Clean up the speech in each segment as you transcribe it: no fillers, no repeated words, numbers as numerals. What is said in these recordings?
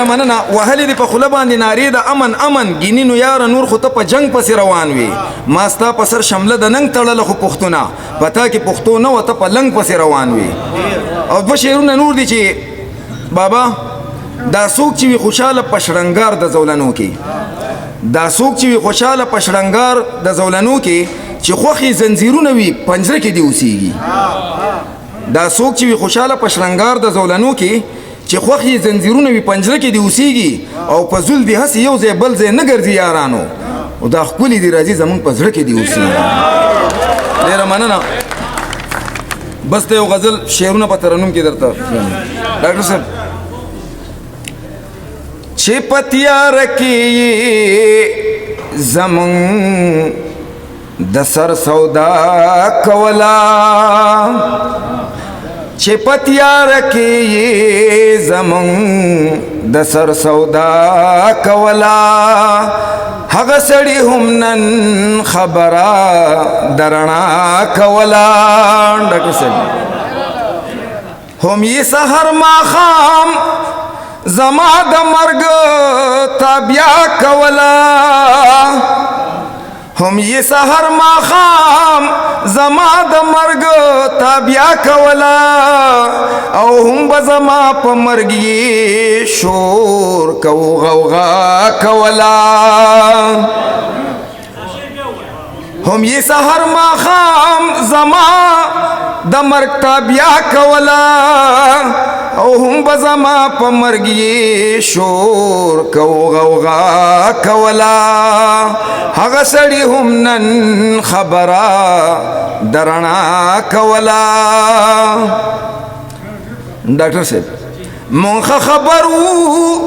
مننه وهلې دې په خوله باندې نارې د امن امن ګیني نو یاره نور خو ته په جنګ پسې روان وي ما ستا په سر شمله د ننګ تړله خو پښتونه په تا کې پښتو نه وه ته په لنګ پسې روان وي او دوه شعرونه نور دي چې بابا دا څوک چې وي خوشحاله په شرنګار د زولنو کې دا څوک چې وي خوشحاله په شرنګار د زولنو کې چې خوښې زنځیرونه وي پنجره کې دې اوسېږي دا څوک چې وي خوشحاله په شرنګار د زولنو کې چې خوښې زنځیرونه وي پنجره کې دې اوسېږي او په زول دې هسې یو ځای بل ځای نه ګرځي یارانو او دا ښکلي دې راځي زمونږ په زړه کې دې اوسېږي ډېره مننه بس ته یو غزل شعرونه په ترنم کې درته ډاکټر صاحب چې په تیاره کې زمونږ د سر سودا کولا چې په تیاره کې زمونږ د سر سودا کولا هغه سړي هم نن خبره درنا کولا ډاکټر صاحب هم یې سحر ماښام زما د مرګ تابیا کولا هم یې سحر ماښام زما د مرګ تابیا کولا او هم به زما په مرګ یې شور کو غوغا کولا هم یې سحر ماښام زما د مرګ تابیا کولا او هم به زما په مرګ یې شور کو غوغا کولا هغه سړي هم نن خبره درنا کولا ډاکټر صاحب مونږ خبر وو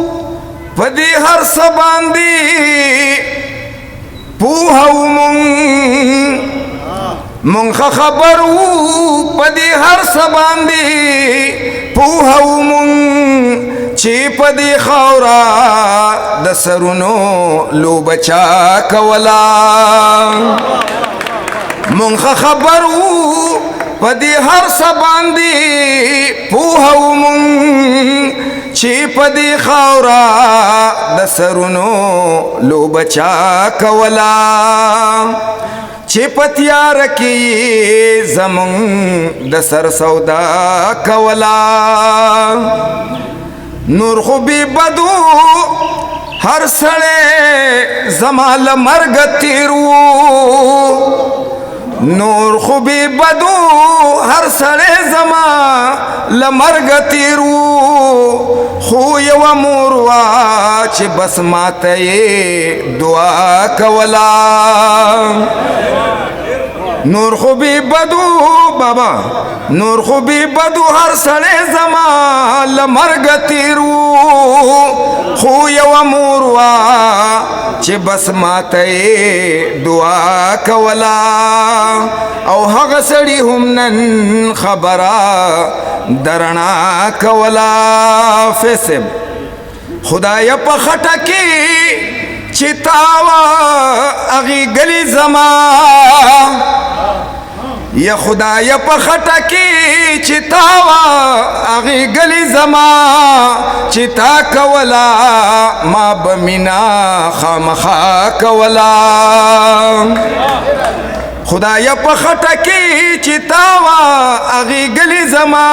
په دې هر څه باندې پوهه وو مونږ خبر وو په دې هر څه باندې پوهه وو مونږ چې په دې خاوره د سرونو لوبه چا کولا مونږ خبر وو په دې هر څه باندې پوهه وو مونږ چې په دې خاوره د سرونو لوبه چا کولا چې په تیاره کې زمونږ د سر سودا کولا نور خو بې بدو هر سړی زما له مرګه تېر وو نور خو بې بدو هر سړی زما له مرګه تېر وو خو یوه مور وه چې بس ماته یې دعا کولا نور خو بې بدو بابا نور خو بې بدو هر سړی زما له مرګه تېر وو خو یوه مور وه چې بس ماته یې دعا کولا او هغه سړي هم نن خبره درنا کولا فیصب خدای په خټه کې چې تاوه هغې ګلې زما یا خدای په خټه کې چې تاوه هغې ګلې زما چې تا کولا ما به مینا خامخا کولا خدای په خټه کې چې تاوه هغې ګلې زما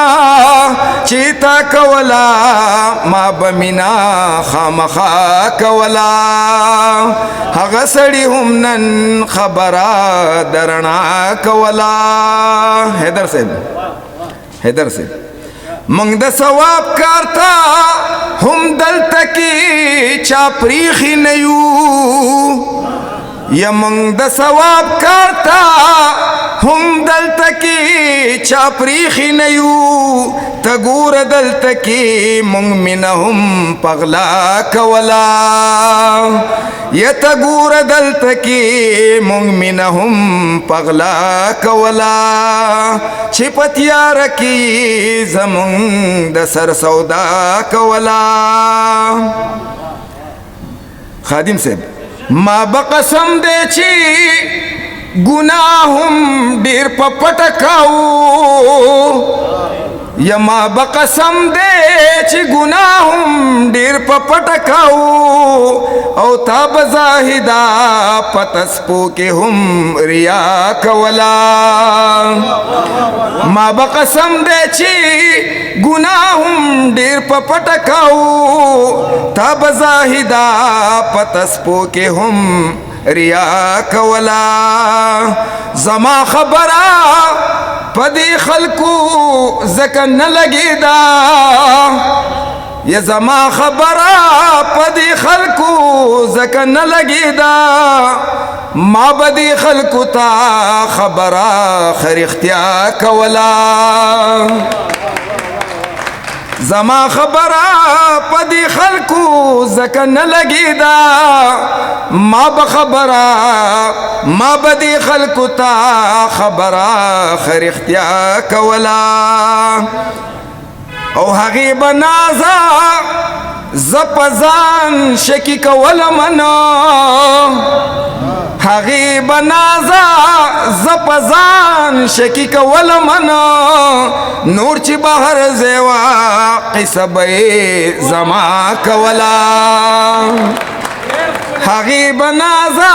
چې تا کولا ما به مینا خامخا کولا هغه سړي هم نن خبره درنا کولا حیدر صاحب مونږ د ثواب کار ته هم دلته کې چا پریښي نه یو یا مونږ د ثواب کار ته هم دلته کې چا پریښي نه یو ته ګوره دلته کې مونږ مینه هم پغلا کولا یا ته ګوره دلته کې مونږ مینه هم پغلا کولا چې په تیاره کې زمونږ د سر سودا کولا خادم صاحب ما بقسم دے چی گناہم ډیر په پټه کاو یما بقسم دے چې ګناه هم ډیر په پټه کاو او تا بزاهدا پتسپو کې هم ریا کولا ما بقسم دے چې ګناه هم ډیر په پټه کاو تا بزاهدا پتسپو کې هم ریا کولا زما خبره پدی خلقو زکه نه لګیدا یا زما خبره پدی خلقو زکه نه لګیدا ما بدی خلقو تا خبره خیر اختیا کولا زما خبره پدی خلقو زکه نه لګیدا ما بخبره ما بدی خلقو تا خبره خیر اختیا کولا او هغه بنازا زپزان شکی کولا منا هغه بنازا زپزان شکی کولا منا نور چی بهر زیوا قصه به زما کولا هغه بنازا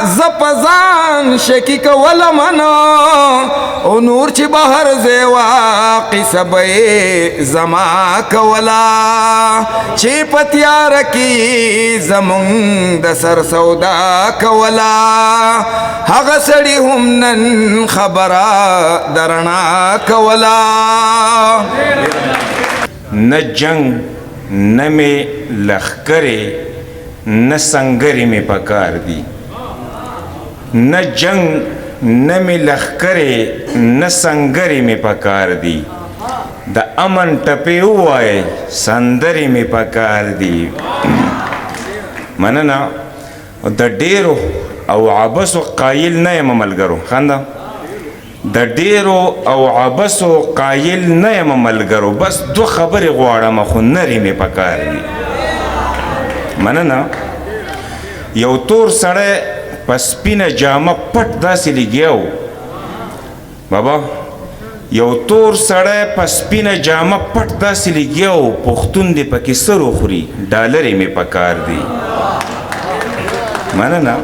زپزان شکی کولا منا او نور چی بهر زیوا قصه به زما کولا چی پتیار کی زمون د سر سودا کولا هغه سړی هم نن خبره درنا کولا نه جنگ نه می لخکره نه سنگری می پکار دی نه جنگ نه می لخکره نه سنگری می پکار دی د امن ټپې ووایي سندرې می پکار دی مننه د ډیرو او عبسو قایل نه یم ملګرو خنده د ډیرو او عبسو قایل نه یم ملګرو بس دو خبرې غواړم خو نرې می پکار دی مننه یو تور سړی په سپینه جامه پټ داسې لګیا و بابا یو تور سړی په سپینه جامه پټ داسې لګیا و پښتون دې پکې سر وخوري ډالرې مې پکار دی مننه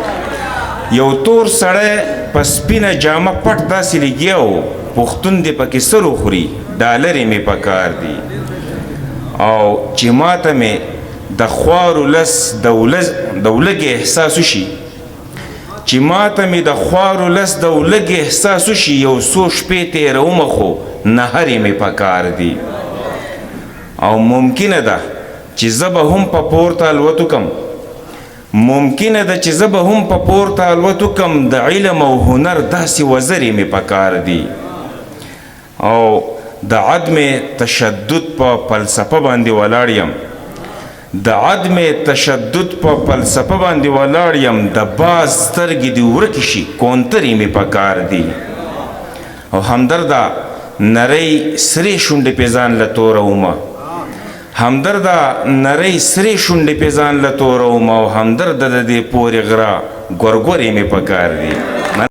یو تور سړی په سپینه جامه پټ داسې لګیا و پښتون دې پکې سر وخوري ډالرې مې پکار دی او چې ماته مې د خوارو لس د ولږې احساس وشي چې ماته مې د خوارو لس د ولږې احساس وشي یو څو شپې تېرومه خو نهرې مې پکار دي او ممکنه ده چې زه به هم په پورته الوت وکم ممکنه ده چې زه به هم په پورته الوت وکم د علم او هنر داسې وزرې مې پکار دي او د عدم تشدد په فلسفه باندې ولاړ یم د عدم تشدد په فلسفه باندې ولاړ یم د باز سترګې دې ورکې شي کونترې مې پکار دي او همدرده نری سرې شونډې پې ځان له تورومه همدرده نری سرې شونډې پې ځان له تورومه او همدرده د دې پورې غره ګورګورې مې پکار دي